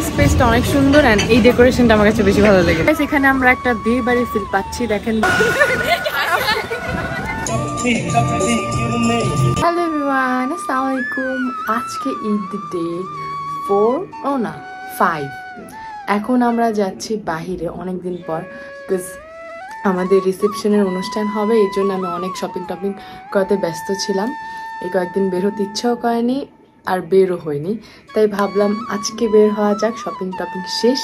স্পেসটা অনেক সুন্দর এন্ড এই ডেকোরেশনটা আমার কাছে বেশি ভালো লাগে। এখানে আমরা একটা বিয়ে বাড়ির ফিল পাচ্ছি, দেখেন। হ্যালো এভরিওয়ান, আসসালামু আলাইকুম। আজকে ঈদ ডে 5। এখন আমরা যাচ্ছি বাহিরে অনেকদিন পর, বিকজ আমাদের রিসেপশনের অনুষ্ঠান হবে, এই জন্য আমি অনেক শপিং টপিং করতে ব্যস্ত ছিলাম। এই কয়েকদিন বের হতে ইচ্ছাও করেনি আর বেরও হয়নি, তাই ভাবলাম আজকে বের হওয়া যাক। শপিং টপিং শেষ,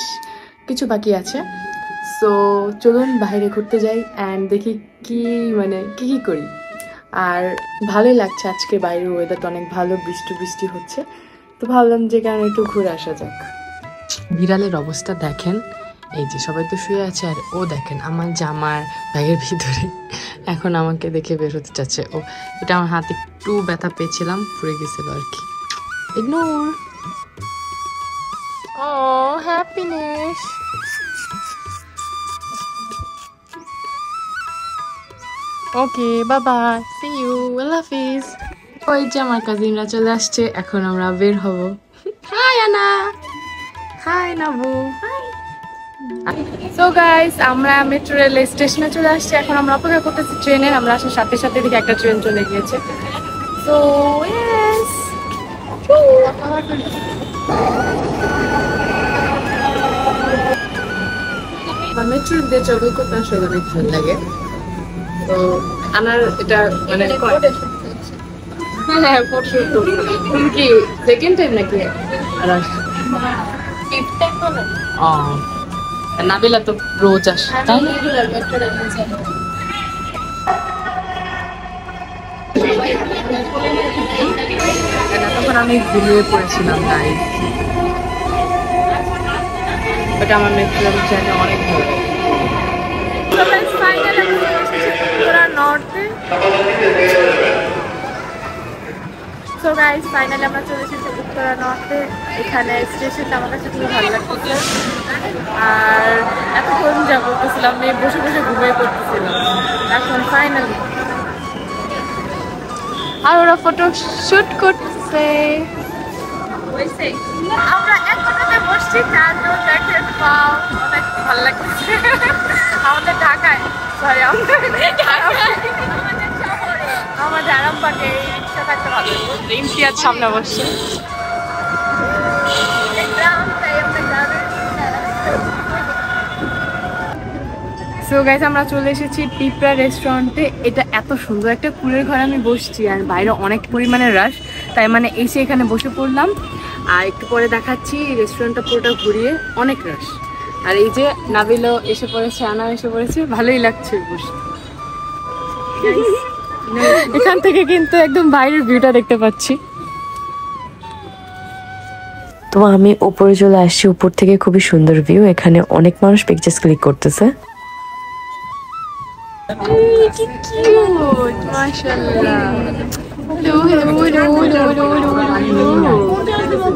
কিছু বাকি আছে। সো চলুন বাইরে ঘুরতে যাই অ্যান্ড দেখি কি করি। আর ভালোই লাগছে, আজকে বাইরের ওয়েদারটা অনেক ভালো, বৃষ্টি বৃষ্টি হচ্ছে, তো ভাবলাম যে কারণে একটু ঘুরে আসা যাক। বিড়ালের অবস্থা দেখেন, এই যে সবাই তো শুয়ে আছে আর ও দেখেন আমার জামার ব্যাগের ভিতরে এখন আমাকে দেখে বের হতে চাচ্ছে। ও এটা আমার হাতে একটু ব্যথা পেয়েছিলাম, পুড়ে গেছিল আর কি। ইগনোর। ও happiness. Okay bye bye, see you, আল্লাহ হাফিজ। ওই যে আমার কাজিনরা চলে আসছে, এখন আমরা বের হব। হাই আনা, হাই নাবু। সো গাইস, আমরা মেট্রো রেল স্টেশনে চলে আসছি। এখন আমরা অপেক্ষা করতেছি ট্রেনের। আমরা আসার সাথে সাথে দেখি একটা ট্রেন চলে গিয়েছে। সো ইয়েস, মেট্রো দিয়ে ট্রাভেল করতে আসলে অনেক ভালো লাগে। তো আনার এটা মানে হ্যাঁ, তুমি কি সেকেন্ড টাইম নাকি? নাবিলা তো রোজ আসে, তখন আমি ঘুমিয়ে পড়েছিলাম গাইস। বাট আমার মেট্রো জার্নি অনেক ভালো লাগে। সো গাইস, ফাইনালি আমরা চলে এসেছি উত্তরা নর্থে। এখানে স্টেশনটা আমার কাছে খুবই ভালো লাগতেছে। আর এতক্ষণ যা বলতেছিলাম, আমি বসে বসে ঘুমিয়ে পড়তেছিলাম। এখন ফাইনালি আর ওরা ফটো শুট করতেছে। আমরা এক ফটোতে বসছি, চারজন দেখেন, পাও অনেক ভালো লাগতেছে। আমাদের ঢাকায়, সরি আমাদের আরামবাগে রিক্সা থাকতে ভালো। ইমতিয়াজ সামনে বসছে। সো গাইস, আমরা চলে এসেছি পিঁপড়া রেস্টুরেন্টে। এটা এত সুন্দর একটা কুলের ঘরে আমি বসছি আর বাইরে অনেক পরিমাণে রাশ, তাই মানে এসে এখানে বসে পড়লাম। আর একটু পরে দেখাচ্ছি রেস্টুরেন্টটা পুরোটা ঘুরিয়ে, অনেক রাশ। আর এই যে নাবিলও এসে পড়েছে, আনা এসে পড়েছে, ভালোই লাগছে বসে। এখান থেকে কিন্তু একদম বাইরের ভিউটা দেখতে পাচ্ছি। তো আমি উপরে চলে আসছি, উপর থেকে খুবই সুন্দর ভিউ। এখানে অনেক মানুষ পিকচার্স ক্লিক করতেছে।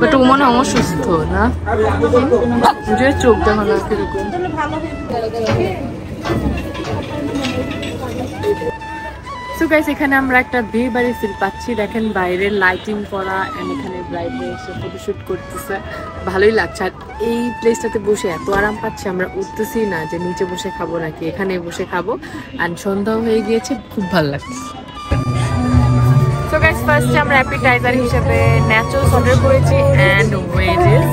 বাট ও মনে হয় অসুস্থ না, চোখ দেখো না কিরকম। সো গাইস, এখানে আমরা একটা বিয়ে বাড়ির ফিল পাচ্ছি, দেখেন বাইরে লাইটিং করা এন্ড এখানে ব্রাইডরা এসে ফটোশুট করতেছে, ভালোই লাগছে। আর এই প্লেসটাতে বসে এত আরাম পাচ্ছি, আমরা উঠতেছি না যে নিচে বসে খাবো নাকি, এখানে বসে খাবো। এন্ড সন্ধ্যাও হয়ে গিয়েছে, খুব ভালো লাগছে। সো গাইস, ফার্স্টে আমরা অ্যাপিটাইজার হিসেবে ন্যাচোস অর্ডার করেছি এন্ড ওয়েজেস।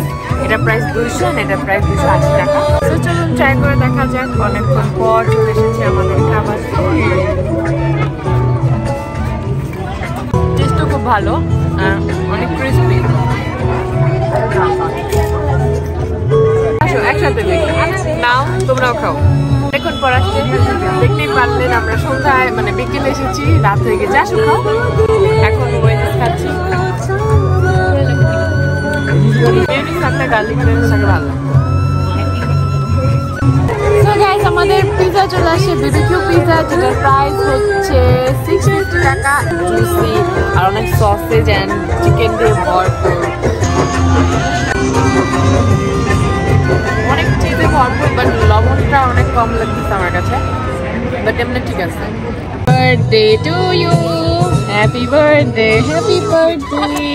এটা প্রাইস 200 আর এটা প্রাইস 280 টাকা। তো চলুন ট্রাই করে দেখা যাক। অনেকক্ষণ পর চলে এসেছে আমাদের খাবার। টেস্টও খুব ভালো, অনেক ক্রিসপি। আসো একসাথে নাও, তোমরাও খাও। এখন পর আসছে, দেখতেই পারলেন আমরা সন্ধ্যায় মানে বিকেলে এসেছি, রাত হয়ে গেছে। আসো খাও। এখন ওয়েজেস খাচ্ছি, গার্লিক ভালো লাগে। সো গাইস, আমাদের পিজা চলে আসে, বিবিকিউ পিজা, যেটার প্রাইস হচ্ছে 650 টাকা। জুসি আর অনেক সসেজ এন্ড চিকেন দিয়ে ভরপুর, অনেক চিজে ভরপুর। বাট লবণটা অনেক কম লাগতেছে আমার কাছে, বাট এমনি ঠিক আছে। Birthday to you, happy birthday, happy birthday.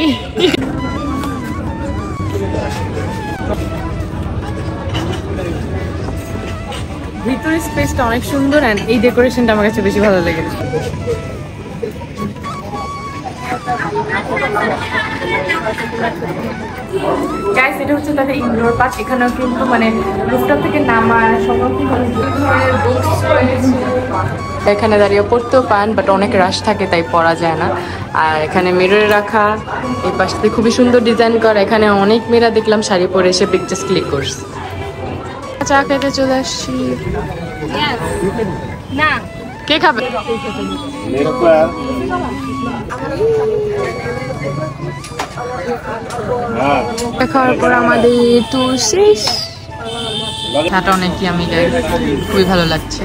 ভিতরের স্পেসটা অনেক সুন্দর অ্যান্ড এই ডেকোরেশনটা আমার কাছে বেশি ভালো লেগেছে। গাইস, এটা হচ্ছে তাদের ইনডোর পার্ক। এখানেও কিন্তু মানে রুফটপ থেকে নামার সমস্ত ধরনের বুকস রয়েছে। এখানে দাঁড়িয়ে পড়তেও পান, বাট অনেক রাশ থাকে তাই পড়া যায় না। আর এখানে মিররে রাখা, এই পাশে খুবই সুন্দর ডিজাইন করা। এখানে অনেক মেয়েরা দেখলাম শাড়ি পরে এসে পিকচার্স ক্লিক করছে। চা খেতে চলে আসছি। না কে খাবে? খাওয়ার পর আমাদের তো শেষ। চাটা অনেক ইয়ামি, খুবই ভালো লাগছে।